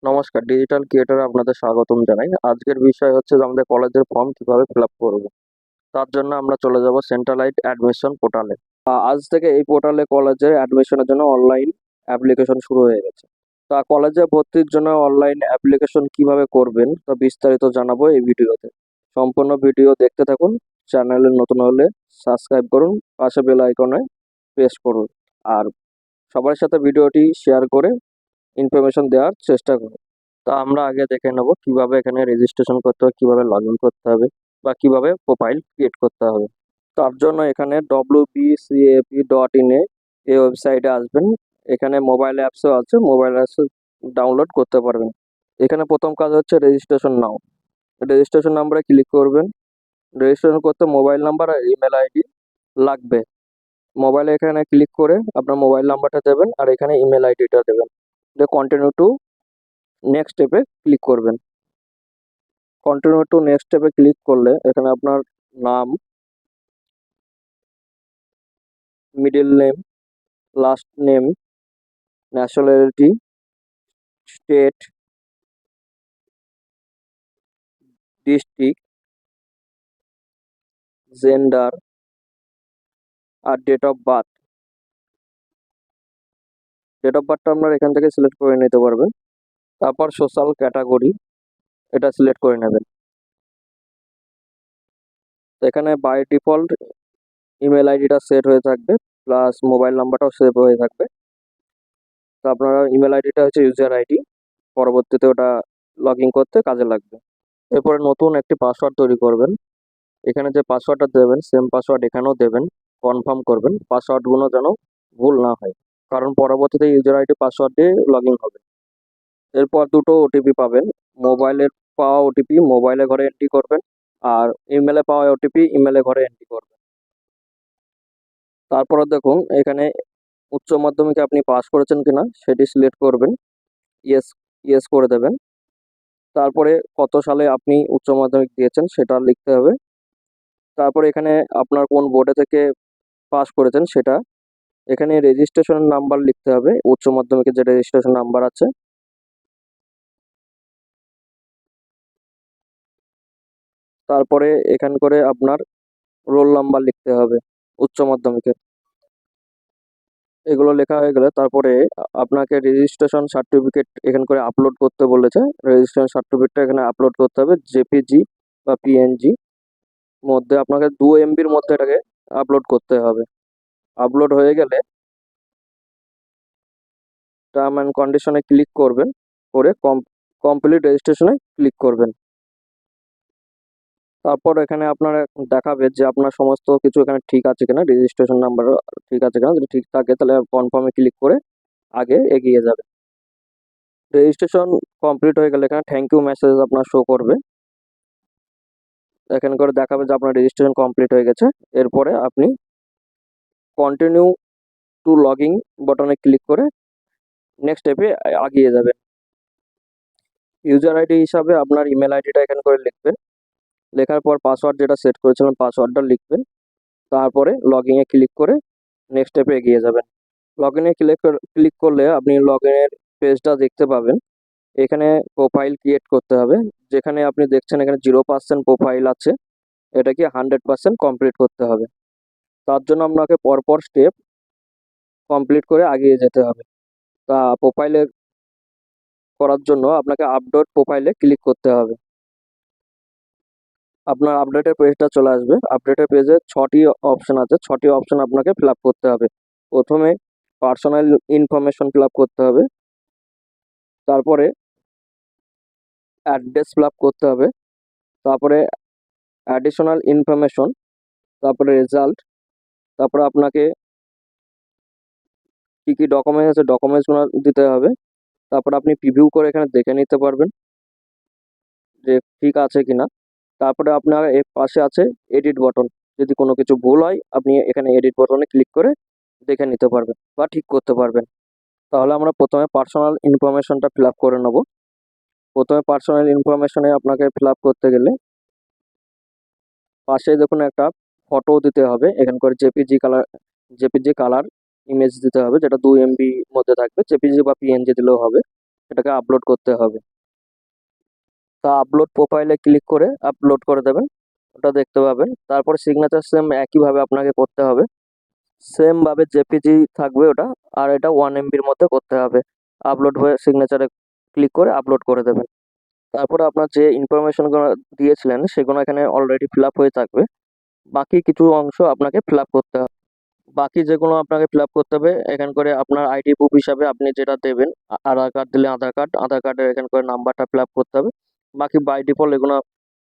নমস্কার, ডিজিটাল ক্রিয়েটরে আপনাদের স্বাগতম জানাই। আজকের বিষয় হচ্ছে যে আমাদের কলেজের ফর্ম কিভাবে ফিল আপ করবো। তার জন্য আমরা চলে যাব সেন্ট্রালাইট অ্যাডমিশন পোর্টালে। আজ থেকে এই পোর্টালে কলেজে অ্যাডমিশনের জন্য অনলাইন অ্যাপ্লিকেশন শুরু হয়ে গেছে। তা কলেজে ভর্তির জন্য অনলাইন অ্যাপ্লিকেশন কিভাবে করবেন তা বিস্তারিত জানাবো এই ভিডিওতে। সম্পূর্ণ ভিডিও দেখতে থাকুন। চ্যানেলে নতুন হলে সাবস্ক্রাইব করুন, পাশে বেল আইকনে প্রেস করুন। আর সবার সাথে ভিডিওটি শেয়ার করে ইনফরমেশন দেওয়ার চেষ্টা করুন। তা আমরা আগে দেখে নেব কিভাবে এখানে রেজিস্ট্রেশন করতে হবে, কিভাবে লগ ইন করতে হবে বা কিভাবে প্রোফাইল ক্রিয়েট করতে হবে। তার জন্য এখানে wbcap.in এই ওয়েবসাইটে আসবেন। এখানে মোবাইল অ্যাপসও আছে, মোবাইল অ্যাপস ডাউনলোড করতে পারবেন। এখানে প্রথম কাজ হচ্ছে রেজিস্ট্রেশন নাও। রেজিস্ট্রেশন নাম্বারে ক্লিক করবেন। রেজিস্ট্রেশন করতে মোবাইল নাম্বার আর ইমেল আইডি লাগবে। মোবাইলে এখানে ক্লিক করে আপনার মোবাইল নাম্বারটা দেবেন আর এখানে ইমেল আইডিটা দেবেন। কন্টিনিউ টু নেক্সট স্টেপে ক্লিক করবেন। কন্টিনিউ টু নেক্সট স্টেপে ক্লিক করলে এখানে আপনার নাম, middle name, last name, nationality, state, district, gender আর date of birth. Date of বার্থটা আপনার এখান থেকে সিলেক্ট করে নিতে পারবেন। তারপর সোশ্যাল ক্যাটাগরি এটা সিলেক্ট করে নেবেন। তো এখানে বাই ডিফল্ট ইমেল আইডিটা সেট হয়ে থাকবে, প্লাস মোবাইল নাম্বারটাও সেভ হয়ে থাকবে। তো আপনার ইমেল আইডিটা হচ্ছে ইউজার আইডি, পরবর্তীতে ওটা লগ ইন করতে কাজে লাগবে। এরপরে নতুন একটি পাসওয়ার্ড তৈরি করবেন। এখানে যে পাসওয়ার্ডটা দেবেন সেম পাসওয়ার্ড এখানেও দেবেন। কনফার্ম করবেন পাসওয়ার্ডগুলো যেন ভুল না হয়, কারণ পরবর্তীতে ইউজার আইডি পাসওয়ার্ড দিয়ে লগ ইন হবে। এরপর দুটো ওটিপি পাবেন। মোবাইলের পাওয়া ওটিপি মোবাইলে ঘরে এন্ট্রি করবেন, আর ইমেলে পাওয়া ওটিপি ইমেলে ঘরে এন্ট্রি করবেন। তারপরে দেখুন এখানে উচ্চ মাধ্যমিকে আপনি পাস করেছেন কিনা সেটি সিলেক্ট করবেন, ইয়েস ইয়েস করে দেবেন। তারপরে কত সালে আপনি উচ্চ মাধ্যমিক দিয়েছেন সেটা লিখতে হবে। তারপরে এখানে আপনার কোন বোর্ডে থেকে পাস করেছেন সেটা, এখানে রেজিস্ট্রেশন নাম্বার লিখতে হবে, উচ্চ মাধ্যমিকের যে রেজিস্ট্রেশন নাম্বার আছে। তারপরে এখান করে আপনার রোল নাম্বার লিখতে হবে উচ্চ মাধ্যমিকের। এগুলো লেখা হয়ে গেলে তারপরে আপনাকে রেজিস্ট্রেশন সার্টিফিকেট এখান করে আপলোড করতে বলেছে। রেজিস্ট্রেশন সার্টিফিকেটটা এখানে আপলোড করতে হবে, জেপিজি বা পিএনজি মধ্যে আপনাকে 2 MBর মধ্যে এটাকে আপলোড করতে হবে। আপলোড হয়ে গেলে টার্ম অ্যান্ড কন্ডিশনে ক্লিক করবেন, করে কমপ্লিট রেজিস্ট্রেশনে ক্লিক করবেন। তারপর এখানে আপনার দেখাবে যে আপনার সমস্ত কিছু এখানে ঠিক আছে কিনা, রেজিস্ট্রেশন নাম্বার ঠিক আছে কিনা। যদি ঠিক থাকে তাহলে কনফার্মে ক্লিক করে আগে এগিয়ে যাবে। রেজিস্ট্রেশন কমপ্লিট হয়ে গেলে এখানে থ্যাংক ইউ মেসেজ আপনার শো করবে। এখানে করে দেখাবে যে আপনার রেজিস্ট্রেশন কমপ্লিট হয়ে গেছে। এরপরে আপনি কন্টিনিউ টু লগইন বাটনে ক্লিক করে নেক্সট স্টেপে এগিয়ে যাবেন। ইউজার আইডি হিসাবে আপনার ইমেল আইডিটা এখানে করে লিখবেন। লেখার পর পাসওয়ার্ড যেটা সেট করেছিলেন পাসওয়ার্ডটা লিখবেন। তারপরে লগ ইনে ক্লিক করে নেক্সট স্টেপে এগিয়ে যাবেন। লগ ইনে ক্লিক করলে আপনি লগ ইনের পেজটা দেখতে পাবেন। এখানে প্রোফাইল ক্রিয়েট করতে হবে। যেখানে আপনি দেখছেন এখানে 0% প্রোফাইল আছে, এটাকে 100% কমপ্লিট করতে হবে। তার জন্য আপনাকে পরপর স্টেপ কমপ্লিট করে এগিয়ে যেতে হবে। তা প্রোফাইলে করার জন্য আপনাকে আপডেট প্রোফাইলে ক্লিক করতে হবে। আপনার আপডেটের পেজটা চলে আসবে। আপডেটের পেজে 6টি অপশন আছে, 6টি অপশন আপনাকে ফিল আপ করতে হবে। প্রথমে পার্সোনাল ইনফরমেশন ফিল আপ করতে হবে, তারপরে অ্যাড্রেস ফিল আপ করতে হবে, তারপরে অ্যাডিশনাল ইনফরমেশন, তারপরে রেজাল্ট, তারপরে আপনাকে কী কী ডকুমেন্টস আছে ডকুমেন্টসগুলো দিতে হবে। তারপরে আপনি প্রিভিউ করে এখানে দেখে নিতে পারবেন যে ঠিক আছে কিনা। তারপরে আপনার এর পাশে আছে এডিট বাটন। যদি কোনো কিছু ভুল হয় আপনি এখানে এডিট বাটনে ক্লিক করে দেখে নিতে পারবেন বা ঠিক করতে পারবেন। তাহলে আমরা প্রথমে পার্সোনাল ইনফরমেশনটা ফিল আপ করে নেব। প্রথমে পার্সোনাল ইনফরমেশনে আপনাকে ফিল আপ করতে গেলে পাশে দেখুন একটা ফটো দিতে হবে। এখান করে জেপিজি কালার ইমেজ দিতে হবে, যেটা 2 MB মধ্যে থাকবে। জেপিজি বা পিএনজি দিলেও হবে। এটাকে আপলোড করতে হবে। তা আপলোড প্রোফাইলে ক্লিক করে আপলোড করে দেবেন, ওটা দেখতে পাবেন। তারপর সিগনেচার সেম একইভাবে আপনাকে করতে হবে, সেম ভাবে জেপিজি থাকবে ওটা, আর এটা 1 MBর মধ্যে করতে হবে। আপলোড হয়ে সিগনেচারে ক্লিক করে আপলোড করে দেবেন। তারপরে আপনার যে ইনফরমেশনগুলো দিয়েছিলেন সেগুলো এখানে অলরেডি ফিল আপ হয়ে থাকবে, বাকি কিছু অংশ আপনাকে ফিল আপ করতে হবে। বাকি যেগুলো আপনাকে ফিল আপ করতে হবে এখান করে আপনার আইডি প্রুফ হিসাবে আপনি যেটা দেবেন, আধার কার্ড দিলে আধার কার্ডের এখান করে নাম্বারটা ফিল আপ করতে হবে। বাকি বাই ডিফল্ট এগুলো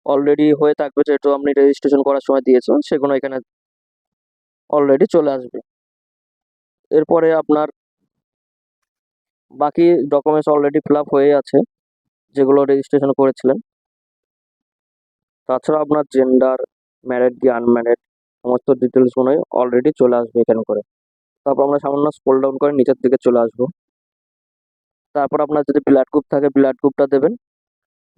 অলরেডি হয়ে থাকবে, যেহেতু আপনি রেজিস্ট্রেশন করার সময় দিয়েছেন সেগুলো এখানে অলরেডি চলে আসবে। এরপরে আপনার বাকি ডকুমেন্টস অলরেডি ফিল আপ হয়ে আছে যেগুলো রেজিস্ট্রেশন করেছিলেন। তাছাড়া আপনার জেন্ডার, ম্যারিড কি আনম্যারিড, সমস্ত ডিটেলসগুলোই অলরেডি চলে আসবে এখানে করে। তারপর আমরা সামান্য স্ক্রল ডাউন করে নিচের দিকে চলে আসবো। তারপর আপনার যদি ব্লাড গ্রুপ থাকে ব্লাড গ্রুপটা দেবেন,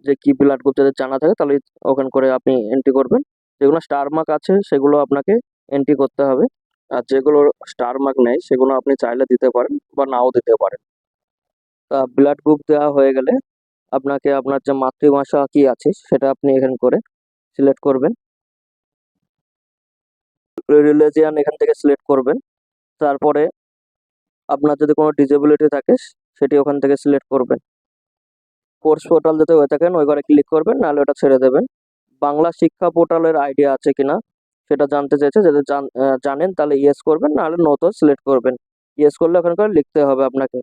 যে কি ব্লাড গ্রুপ যদি জানা থাকে তাহলে ওখানে করে আপনি এন্ট্রি করবেন। যেগুলো স্টার মার্ক আছে সেগুলো আপনাকে এন্ট্রি করতে হবে, আর যেগুলো স্টার মার্ক নেই সেগুলো আপনি চাইলে দিতে পারেন বা নাও দিতে পারেন। তা ব্লাড গ্রুপ দেওয়া হয়ে গেলে আপনাকে আপনার যে মাতৃভাষা কি আছে সেটা আপনি এখানে করে সিলেক্ট করবেন। রিলিজিয়ান এখান থেকে সিলেক্ট করবেন। তারপরে আপনার যদি কোনো ডিসেবিলিটি থাকে সেটি ওখান থেকে সিলেক্ট করবেন। কোর্স পোর্টাল যদি হয়ে থাকেন ওই ঘরে ক্লিক করবেন, নাহলে ওটা ছেড়ে দেবেন। বাংলা শিক্ষা পোর্টালের আইডিয়া আছে কিনা সেটা জানতে চাইছে, যদি জানেন তাহলে ইয়েস করবেন, নাহলে নো তো সিলেক্ট করবেন। ইয়েস করলে ওখানে করে লিখতে হবে আপনাকে।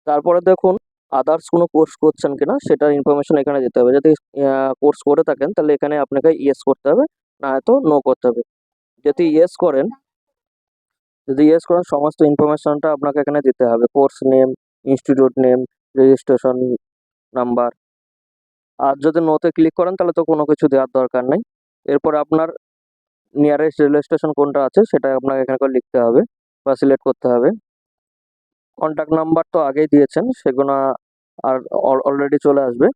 তারপরে দেখুন আদার্স কোনো কোর্স করছেন কিনা সেটার ইনফরমেশন এখানে দিতে হবে। যদি কোর্স করে থাকেন তাহলে এখানে আপনাকে ইয়েস করতে হবে, না তো নো করতে হবে। যদি ইয়েস করেন সমস্ত ইনফরমেশনটা আপনাকে এখানে দিতে হবে, course name, institute name, registration number. আর যদি নোতে ক্লিক করেন তাহলে তো কোনো কিছু দেওয়ার দরকার নেই। এরপর আপনার নিয়ারেস্ট রেলওয়ে স্টেশন কোনটা আছে সেটা আপনাকে এখানে করে লিখতে হবে বা সিলেক্ট করতে হবে। কন্ট্যাক্ট নাম্বার তো আগেই দিয়েছেন সেগুলো আর অলরেডি চলে আসবে।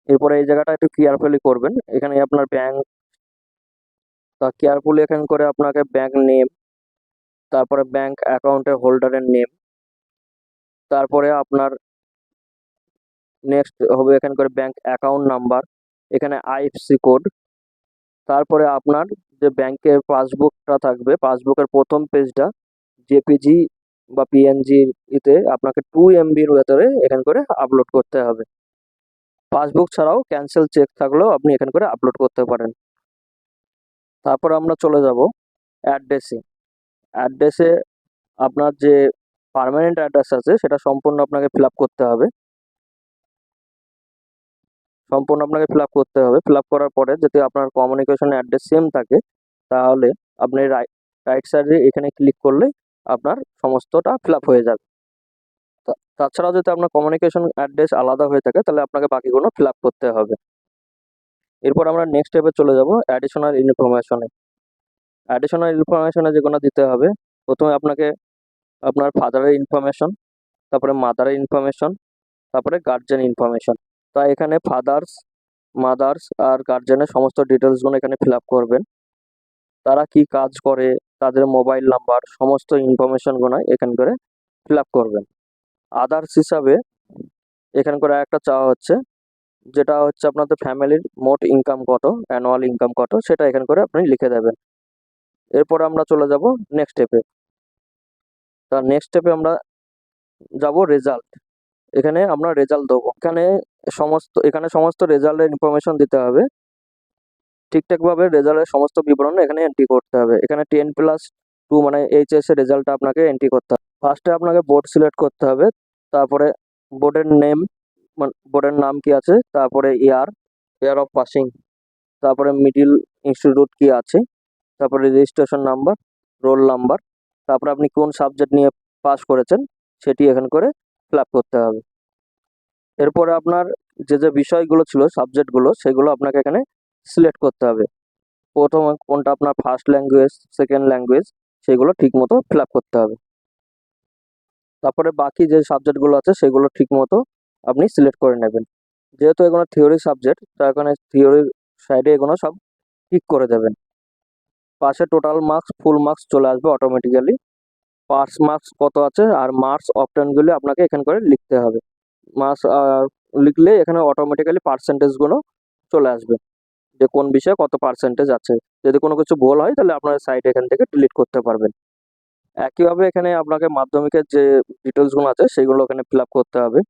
এরপরে এই জায়গাটা একটু কেয়ারফুলি করবেন, এখানে আপনার ব্যাংক, তা কেয়ারফুলি এখানে করে আপনাকে ব্যাংক নেম, তারপরে ব্যাংক অ্যাকাউন্টের হোল্ডারের নেম, তারপরে আপনার নেক্সট হবে এখানে করে ব্যাংক অ্যাকাউন্ট নাম্বার, এখানে আইএফসি কোড। তারপরে আপনার যে ব্যাংকের পাসবুকটা থাকবে পাসবুকের প্রথম পেজটা জেপিজি বা পিএনজি ইতে আপনাকে 2 MBর ভেতরে এখান করে আপলোড করতে হবে। পাসবুক ছাড়াও ক্যান্সেল চেক থাকলেও আপনি এখান করে আপলোড করতে পারেন। তারপর আমরা চলে যাব অ্যাড্রেসে। অ্যাড্রেসে আপনার যে পার্মানেন্ট অ্যাড্রেস আছে সেটা সম্পূর্ণ আপনাকে ফিল আপ করতে হবে। ফিল আপ করার পরে যদি আপনার কমিউনিকেশন অ্যাড্রেস সেম থাকে তাহলে আপনি রাইট সাইডে এখানে ক্লিক করলে আপনার সমস্তটা ফিল আপ হয়ে যাবে। তাছাড়াও যদি আপনার কমিউনিকেশন অ্যাড্রেস আলাদা হয়ে থাকে তাহলে আপনাকে বাকিগুলো ফিল আপ করতে হবে। এরপর আমরা নেক্সট স্টেপে চলে যাব অ্যাডিশনাল ইনফরমেশনে যেগুলো দিতে হবে। প্রথমে আপনাকে আপনার ফাদারের ইনফরমেশন, তারপরে মাদারের ইনফরমেশন, তারপরে গার্জেন ইনফরমেশন। তা এখানে ফাদার্স, মাদার্স আর গার্জেনের সমস্ত ডিটেলসগুলো এখানে ফিল আপ করবেন। তারা কি কাজ করে, তাদের মোবাইল নাম্বার, সমস্ত ইনফরমেশনগুলো এখান করে ফিল আপ করবেন। আদার্স হিসাবে এখান করে একটা চাওয়া হচ্ছে, যেটা হচ্ছে আপনাদের ফ্যামিলির মোট ইনকাম কত, অ্যানুয়াল ইনকাম কত, সেটা এখান করে আপনি লিখে দেবেন। এরপর আমরা চলে যাব নেক্সট স্টেপে। তা নেক্সট স্টেপে আমরা যাব রেজাল্ট। এখানে আমরা রেজাল্ট দেবো, এখানে সমস্ত রেজাল্টের ইনফরমেশন দিতে হবে। ঠিকঠাকভাবে রেজাল্টের সমস্ত বিবরণ এখানে এন্ট্রি করতে হবে। এখানে 10+2 মানে এইচএস এর রেজাল্টটা আপনাকে এন্ট্রি করতে হবে। ফার্স্টে আপনাকে বোর্ড সিলেক্ট করতে হবে, তারপরে বোর্ডের নেম, বোর্ডের নাম কি আছে, তারপরে ইয়ার অফ পাসিং, তারপরে মিডিল ইনস্টিটিউট কি আছে, তারপরে রেজিস্ট্রেশন নাম্বার, রোল নাম্বার, তারপরে আপনি কোন সাবজেক্ট নিয়ে পাস করেছেন সেটি এখানে করে ফিল আপ করতে হবে। এরপরে আপনার যে বিষয়গুলো ছিল সাবজেক্টগুলো সেগুলো আপনাকে এখানে সিলেক্ট করতে হবে। প্রথমে কোনটা আপনার ফার্স্ট ল্যাঙ্গুয়েজ, সেকেন্ড ল্যাঙ্গুয়েজ, সেগুলো ঠিক মতো ফিল আপ করতে হবে। তারপরে বাকি যে সাবজেক্টগুলো আছে সেগুলো ঠিক মতো আপনি সিলেক্ট করে নেবেন। যেহেতু এগুলো থিওরি সাবজেক্ট তার কারণে থিওরির সাইডে এগুলো সব ঠিক করে দেবেন। পাশে টোটাল মার্কস, ফুল মার্কস চলে আসবে অটোমেটিক্যালি। পাস মার্কস কত আছে আর মার্কস অপশনগুলি আপনাকে এখান করে লিখতে হবে। মাস লিখলে এখানে অটোমেটিক্যালি পার্সেন্টেজগুলো চলে আসবে যে কোন বিষয়ে কত পার্সেন্টেজ আছে। যদি কোনো কিছু ভুল হয় তাহলে আপনার সাইট এখান থেকে ডিলিট করতে পারবেন। একইভাবে এখানে আপনাকে মাধ্যমিকের যে ডিটেলসগুলো আছে সেগুলো এখানে ফিল আপ করতে হবে।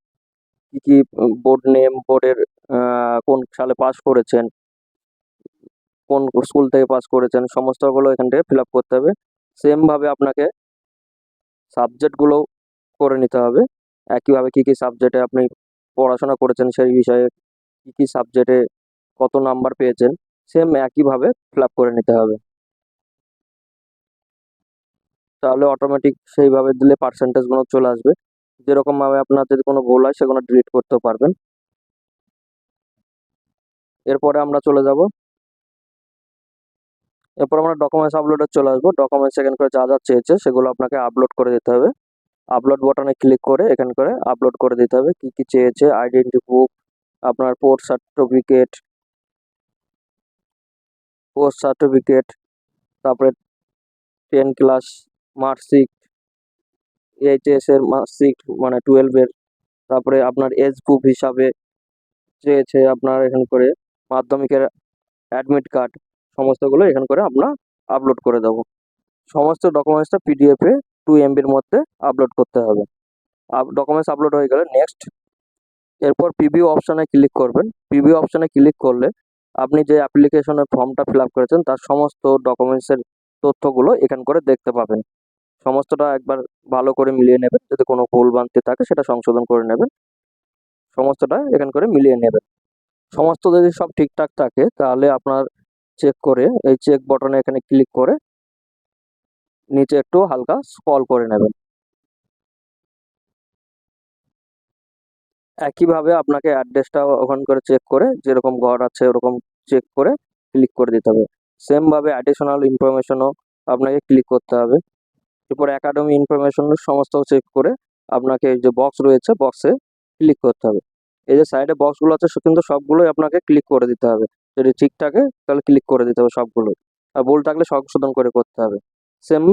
কি কি বোর্ড নেম, বোর্ডের কোন সালে পাস করেছেন, কোন স্কুল থেকে পাস করেছেন, সমস্তগুলো এখান থেকে ফিল আপ করতে হবে। সেমভাবে আপনাকে সাবজেক্টগুলো করে নিতে হবে। একইভাবে কি কি সাবজেক্টে আপনি পড়াশোনা করেছেন সেই বিষয়ে, কি কি সাবজেক্টে কত নাম্বার পেয়েছেন, সেম একইভাবে ফিল আপ করে নিতে হবে। তাহলে অটোমেটিক সেইভাবে দিলে পার্সেন্টেজগুলো চলে আসবে। যেরকমভাবে আপনার যদি কোনো ভুল হয় সেগুলো ডিলিট করতে পারবেন। এরপরে আমরা চলে যাব, এরপর আমরা ডকুমেন্টস আপলোডে চলে আসবো। ডকুমেন্টস এখান করে যা যা চেয়েছে সেগুলো আপনাকে আপলোড করে দিতে হবে। আপলোড বাটনে ক্লিক করে এখান করে আপলোড করে দিতে হবে। কি কি চেয়েছে, আইডেন্টি প্রুফ, আপনার পোস্ট সার্টিফিকেট, তারপরে 10 ক্লাস মার্কশিট, এইচএস এর মার্কশিট মানে 12-এর, তারপরে আপনার এজ প্রুফ হিসাবে চেয়েছে আপনার এখান করে মাধ্যমিকের অ্যাডমিট কার্ড, সমস্তগুলো এখান করে আমরা আপলোড করে দেবো। সমস্ত ডকুমেন্টসটা পিডিএফে 2 MBর মধ্যে আপলোড করতে হবে। ডকুমেন্টস আপলোড হয়ে গেলে নেক্সট, এরপর প্রিভিউ অপশানে ক্লিক করবেন। প্রিভিউ অপশানে ক্লিক করলে আপনি যে অ্যাপ্লিকেশনের ফর্মটা ফিল আপ করেছেন তার সমস্ত ডকুমেন্টসের তথ্যগুলো এখান করে দেখতে পাবেন। সমস্তটা একবার ভালো করে মিলিয়ে নেবেন, যদি কোনো ভুল ভ্রান্তি থাকে সেটা সংশোধন করে নেবেন। সমস্তটা এখান করে মিলিয়ে নেবেন। সমস্ত যদি সব ঠিকঠাক থাকে তাহলে আপনার চেক করে এই চেক বটনে এখানে ক্লিক করে নিচে একটু হালকা স্ক্রল করে নেবেন। একইভাবে আপনাকে অ্যাড্রেসটা ওখান করে চেক করে যেরকম ঘর আছে ওরকম চেক করে ক্লিক করে দিতে হবে। সেমভাবে অ্যাডিশনাল ইনফরমেশনও আপনাকে ক্লিক করতে হবে। এরপর একাডেমি ইনফরমেশন সমস্ত চেক করে আপনাকে এই যে বক্স রয়েছে বক্সে ক্লিক করতে হবে। এই যে সাইডে বক্সগুলো আছে কিন্তু সবগুলোই আপনাকে ক্লিক করে দিতে হবে। যদি ঠিক থাকে তাহলে ক্লিক করে দিতে হবে সবগুলোই, আর ভুল থাকলে সংশোধন করে করতে হবে। সেম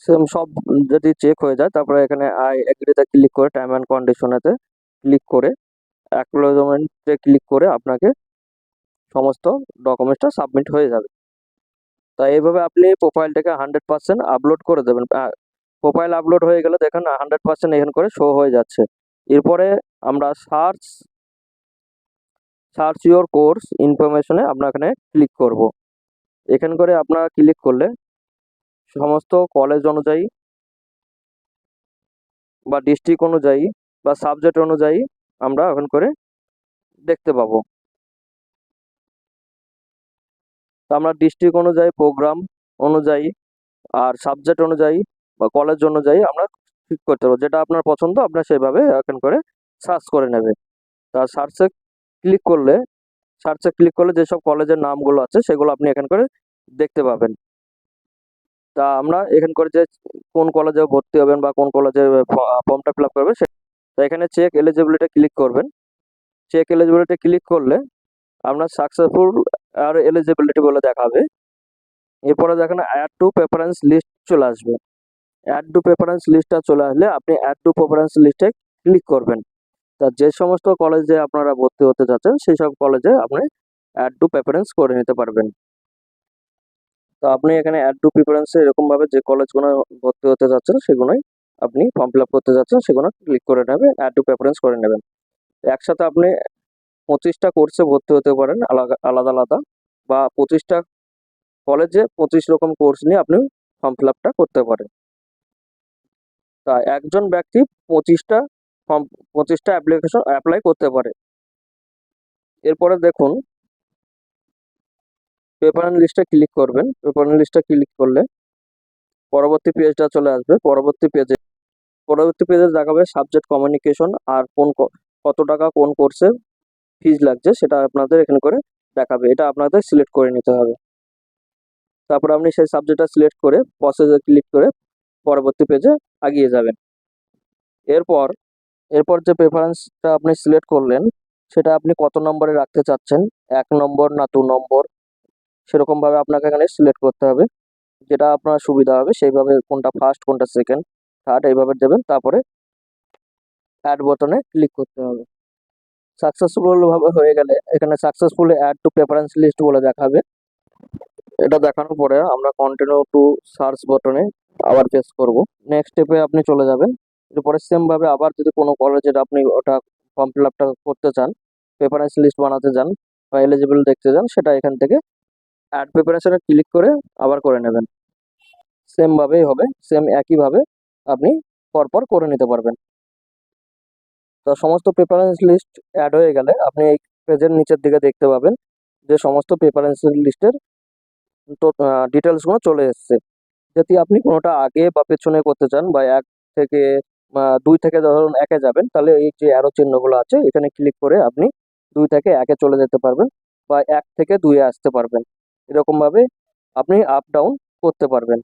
সেম সব যদি চেক হয়ে যায় তারপরে এখানে আই এগ্রিতে ক্লিক করে টার্ম অ্যান্ড কন্ডিশনেতে ক্লিক করে অ্যাকনোলেজমেন্টে ক্লিক করে আপনাকে সমস্ত ডকুমেন্টসটা সাবমিট হয়ে যাবে। তাই এইভাবে আপনি প্রোফাইলটাকে 100% আপলোড করে দেবেন। প্রোফাইল আপলোড হয়ে গেলে দেখেন 100% এখান করে শো হয়ে যাচ্ছে। এরপরে আমরা সার্চ ইউর কোর্স ইনফরমেশনে আমরা এখানে ক্লিক করব। এখান করে আপনারা ক্লিক করলে সমস্ত কলেজ অনুযায়ী বা ডিস্ট্রিক্ট অনুযায়ী বা সাবজেক্ট অনুযায়ী আমরা এখন করে দেখতে পাবো। তো আমরা ডিস্ট্রিক্ট অনুযায়ী, প্রোগ্রাম অনুযায়ী আর সাবজেক্ট অনুযায়ী বা কলেজ অনুযায়ী আমরা ঠিক করতে পারবো। যেটা আপনার পছন্দ আপনার সেভাবে এখন করে সার্চ করে নেবে। তা ক্লিক করলে সার্চে ক্লিক করলে যেসব কলেজের নামগুলো আছে সেগুলো আপনি এখান করে দেখতে পাবেন। তা আমরা এখান করে যে কোন কলেজে ভর্তি হবেন বা কোন কলেজে ফর্মটা ফিল আপ করবেন তো এখানে চেক এলিজিবিলিটি ক্লিক করবেন। চেক এলিজিবিলিটি ক্লিক করলে আপনার সাকসেসফুল আর এলিজিবিলিটি বলে দেখাবে। এরপরে দেখেন অ্যাড টু প্রেফারেন্স লিস্ট চলে আসবে। অ্যাড টু প্রেফারেন্স লিস্টটা চলে আসলে আপনি অ্যাড টু প্রেফারেন্স লিস্টে ক্লিক করবেন। তা যে সমস্ত কলেজে আপনারা ভর্তি হতে যাচ্ছেন সেই সব কলেজে আপনি অ্যাড টু প্রেফারেন্স করে নিতে পারবেন। তো আপনি এখানে অ্যাড টু প্রেফারেন্সে এরকমভাবে যে কলেজগুলো ভর্তি হতে যাচ্ছেন সেগুলোই আপনি ফর্ম ফিল আপ করতে যাচ্ছেন সেগুলো ক্লিক করে নেবেন, অ্যাড টু প্রেফারেন্স করে নেবেন। একসাথে আপনি 25টা কোর্সে ভর্তি হতে পারেন আলাদা আলাদা আলাদা, বা 25টা কলেজে 25 রকম কোর্স নিয়ে আপনি ফর্ম ফিল আপটা করতে পারেন। তা একজন ব্যক্তি 25টা ফর্ম 25টা অ্যাপ্লিকেশন অ্যাপ্লাই করতে পারে। এরপরে দেখুন প্রেফারেন্স লিস্টে ক্লিক করবেন। প্রেফারেন্স লিস্টে ক্লিক করলে পরবর্তী পেজটা চলে আসবে। পরবর্তী পেজে দেখাবে সাবজেক্ট কমিউনিকেশন আর কত টাকা কোন কোর্সে ফিজ লাগছে সেটা আপনাদের এখানে করে দেখাবে। এটা আপনাদের সিলেক্ট করে নিতে হবে। তারপর আপনি সেই সাবজেক্টটা সিলেক্ট করে প্রসেসে ক্লিক করে পরবর্তী পেজে এগিয়ে যাবেন। এরপর এরপর যে প্রেফারেন্সটা আপনি সিলেক্ট করলেন সেটা আপনি কত নম্বরে রাখতে চাচ্ছেন, 1 নম্বর না 2 নম্বর, সেরকমভাবে আপনাকে এখানে সিলেক্ট করতে হবে। যেটা আপনার সুবিধা হবে সেইভাবে কোনটা ফার্স্ট কোনটা সেকেন্ড থার্ড এইভাবে দেবেন। তারপরে অ্যাড বাটনে ক্লিক করতে হবে। সাকসেসফুল ভাবে হয়ে গেলে এখানে successfully add to preference list বলে দেখাবে। এটা দেখানোর পরে আমরা কন্টিনিউ টু সার্চ বাটনে আবার প্রেস করব। নেক্সট স্টেপে আপনি চলে যাবেন। এরপরে সেম ভাবে আবার যদি কোনো কলেজের আপনি ওটা ফর্ম ফিল আপটা করতে চান, প্রেফারেন্স লিস্ট বানাতে চান বা এলিজিবল দেখতে চান, সেটা এখান থেকে অ্যাড প্রিপারেশনে ক্লিক করে আবার করে নেবেন। সেম ভাবেই হবে, সেম একইভাবে আপনি পরপর করে নিতে পারবেন। তো সমস্ত প্রেফারেন্স লিস্ট অ্যাড হয়ে গেলে আপনি এই পেজের নিচের দিকে দেখতে পাবেন যে সমস্ত প্রেফারেন্স লিস্টের ডিটেলসগুলো চলে এসছে। যদি আপনি কোনোটা আগে বা পেছনে করতে চান বা এক থেকে 2 থেকে ধরুন 1-এ যাবেন, তাহলে এই যে অ্যারো চিহ্নগুলো আছে এখানে ক্লিক করে আপনি 2 থেকে 1-এ চলে যেতে পারবেন বা 1 থেকে 2-এ আসতে পারবেন। এরকমভাবে আপনি আপ ডাউন করতে পারবেন।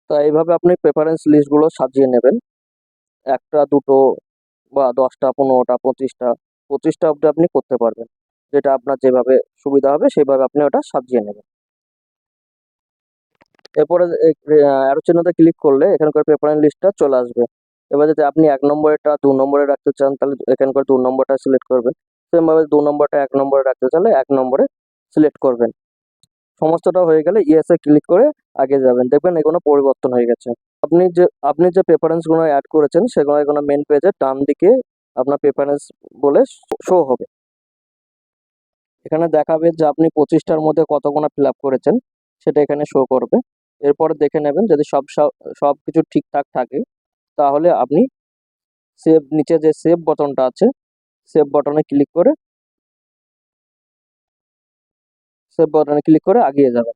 তো এইভাবে আপনি প্রেফারেন্স লিস্টগুলো সাজিয়ে নেবেন। 1টা 2টো বা 10টা 15টা 25টা অবধি আপনি করতে পারবেন। যেটা আপনার যেভাবে সুবিধা হবে সেভাবে আপনি ওটা সাজিয়ে নেবেন। এরপরে অ্যারো চিহ্নতে ক্লিক করলে এখানকার প্রেফারেন্স লিস্টটা চলে আসবে। এবার যদি আপনি 1 নম্বরেরটা 2 নম্বরে রাখতে চান তাহলে এখানকার 2 নম্বরটা সিলেক্ট করবেন। সেমভাবে 2 নম্বরটা 1 নম্বরে রাখতে চাইলে 1 নম্বরে সিলেক্ট করবেন। সমস্তটা হয়ে গেলে ইয়েসে ক্লিক করে আগে যাবেন, দেখবেন এগুলো পরিবর্তন হয়ে গেছে। আপনি যে প্রেফারেন্সগুলো অ্যাড করেছেন সেগুলো এখানে মেন পেজের ডান দিকে আপনার প্রেফারেন্স বলে শো হবে। এখানে দেখাবে যে আপনি 25টার মধ্যে কতগুলো ফিল আপ করেছেন সেটা এখানে শো করবে। এরপরে দেখে নেবেন যদি সব কিছু ঠিকঠাক থাকে তাহলে আপনি নিচে যে সেভ বাটনটা আছে সেভ বাটনে ক্লিক করে আগিয়ে যাবেন।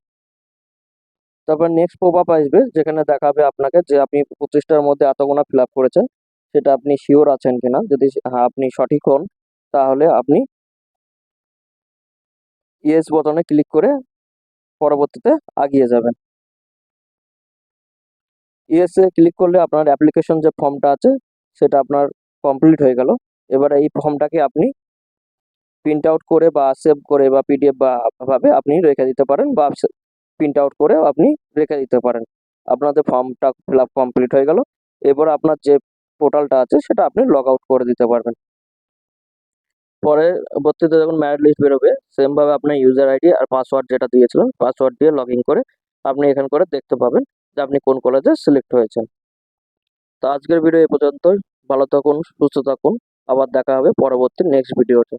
তারপর নেক্সট পপ আপ আসবে যেখানে দেখাবে আপনাকে যে আপনি 25টার মধ্যে এতগুলো ফিল আপ করেছেন, সেটা আপনি শিওর আছেন কিনা। যদি হ্যাঁ আপনি সঠিক হন তাহলে আপনি ইয়েস বাটনে ক্লিক করে পরবর্তীতে আগিয়ে যাবেন। ইয়েসে ক্লিক করলে আপনার অ্যাপ্লিকেশন যে ফর্মটা আছে সেটা আপনার কমপ্লিট হয়ে গেল। এবার এই ফর্মটাকে আপনি প্রিন্ট আউট করে বা সেভ করে বা পিডিএফ বা ভাবে আপনি রেখে দিতে পারেন বা প্রিন্ট আউট করেও আপনি রেখে দিতে পারেন। আপনাদের ফর্মটা ফিল আপ কমপ্লিট হয়ে গেল। এবার আপনার যে পোর্টালটা আছে সেটা আপনি লগ আউট করে দিতে পারবেন। পরবর্তীতে যখন ম্যারিড লিস্ট বেরোবে সেমভাবে আপনার ইউজার আইডি আর পাসওয়ার্ড যেটা দিয়েছিলেন পাসওয়ার্ড দিয়ে লগ ইন করে আপনি এখান করে দেখতে পাবেন যে আপনি কোন কলেজে সিলেক্ট হয়েছেন। তো আজকের ভিডিও এই পর্যন্তই। ভালো থাকুন, সুস্থ থাকুন। আবার দেখা হবে পরবর্তী নেক্সট ভিডিওতে।